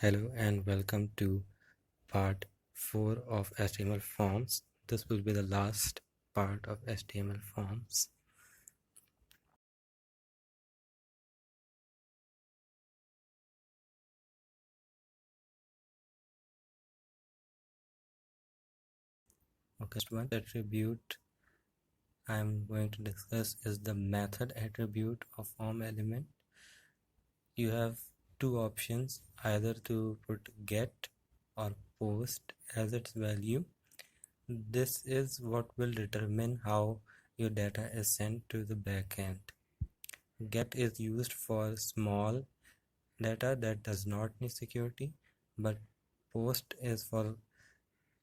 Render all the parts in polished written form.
Hello and welcome to part 4 of HTML forms. This will be the last part of HTML forms. Okay, so one attribute I'm going to discuss is the method attribute of form element. You have two options, either to put get or post as its value. This is what will determine how your data is sent to the backend. Get is used for small data that does not need security, but post is for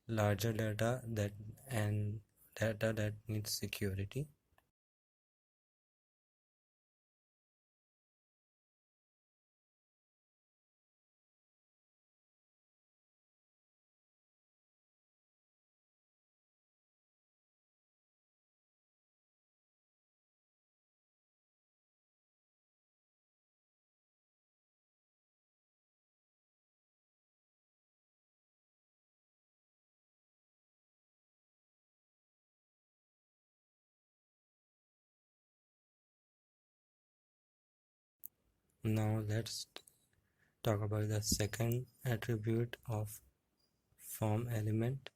larger data that needs security. Now let's talk about the second attribute of form element.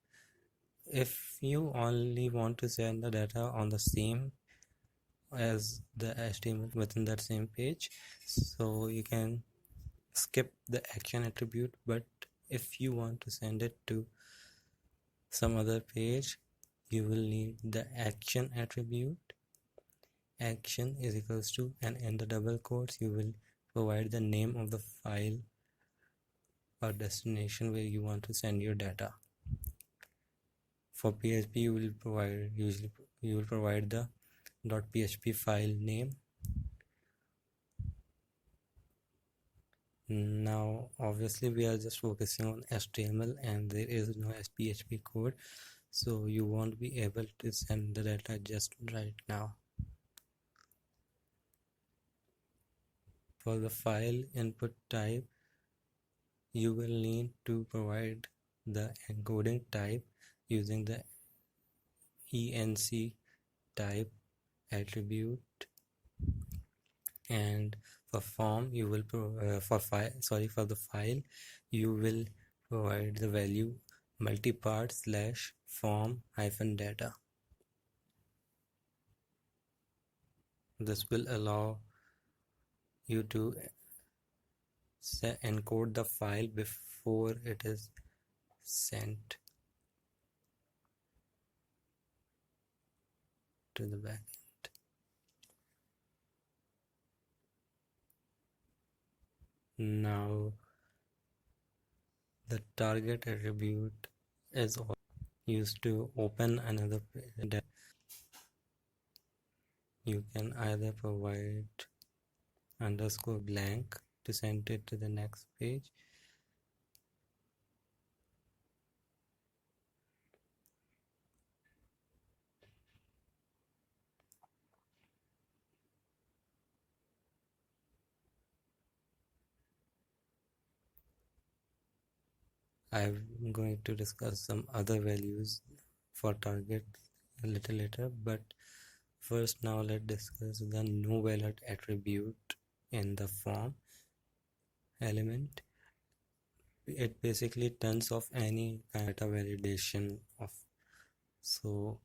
If you only want to send the data on the same as the HTML within that same page, so you can skip the action attribute, but if you want to send it to some other page, you will need the action attribute. Action is equals to, and in the double quotes you will provide the name of the file or destination where you want to send your data. For PHP you will provide the .php file name. Now obviously we are just focusing on HTML and there is no PHP code, so you won't be able to send the data just right now. For the file input type, you will need to provide the encoding type using the enc type attribute, and for form you will for the file you will provide the value multipart / form -data. This will allow you to encode the file before it is sent to the backend. Now the target attribute is used to open another page. You can either provide _blank to send it to the next page, I'm going to discuss some other values for target a little later, but first now let's discuss the no valid attribute in the form element. It basically turns off any kind of validation of, so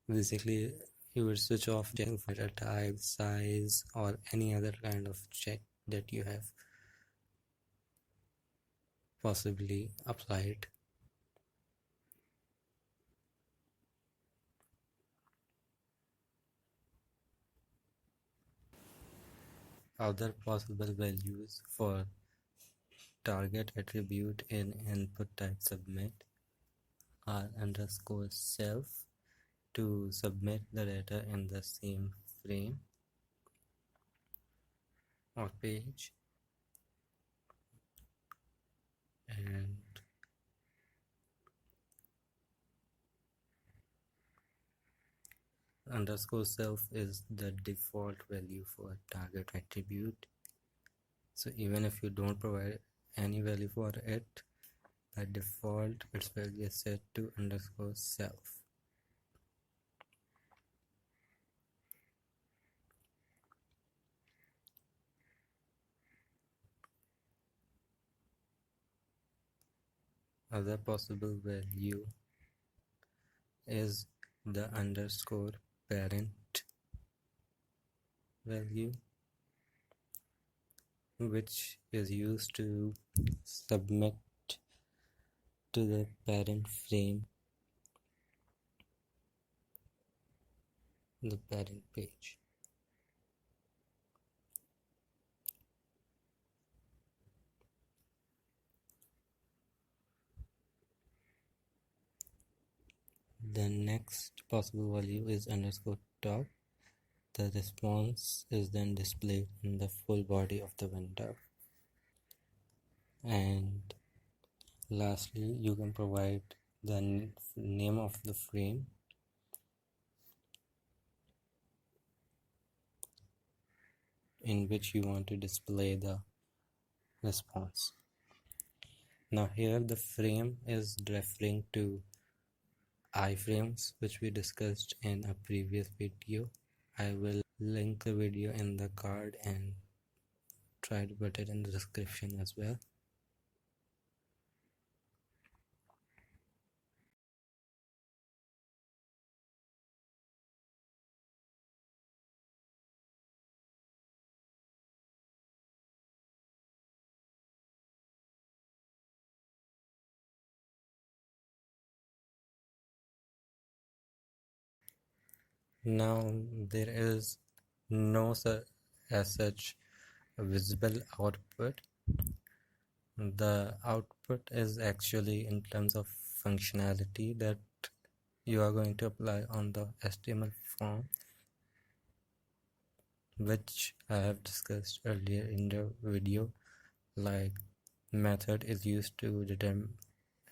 basically you will switch off checking for data type, size, or any other kind of check that you have possibly applied. Other possible values for target attribute in input type submit are _self to submit the data in the same frame or page, and _self is the default value for target attribute. So even if you don't provide any value for it. By default, its value is set to _self. Other possible value is the underscore parent value, which is used to submit to the parent frame the parent page. The next possible value is underscore top. The response is then displayed in the full body of the window. And lastly, you can provide the name of the frame in which you want to display the response. Now here the frame is referring to iframes, which we discussed in a previous video. I will link the video in the card and try to put it in the description as well. Now there is no as such visible output. The output is actually in terms of functionality that you are going to apply on the HTML form, which I have discussed earlier in the video. Like, method is used to determine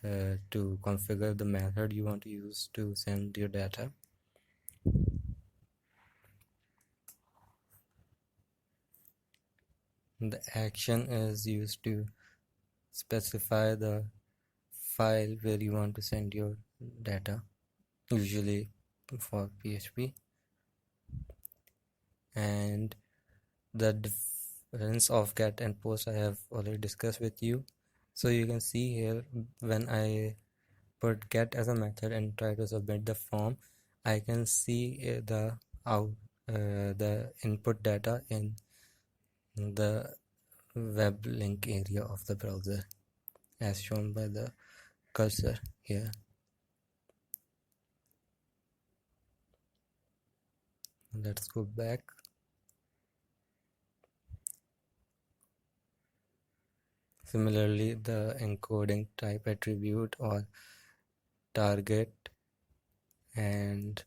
to configure the method you want to use to send your data. The action is used to specify the file where you want to send your data, usually for PHP. And the difference of get and post I have already discussed with you. So you can see here, when I put get as a method and try to submit the form, I can see the input data in the web link area of the browser as shown by the cursor here. Let's go back. Similarly, the encoding type attribute or target and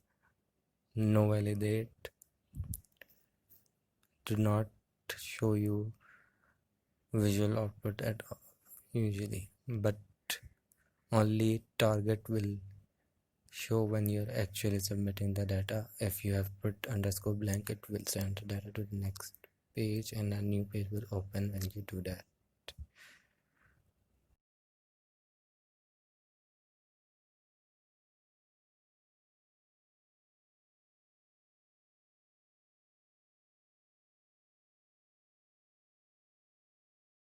no validate do not show you visual output at all usually, but only target will show when you're actually submitting the data. If you have put underscore blank, it will send the data to the next page and a new page will open when you do that.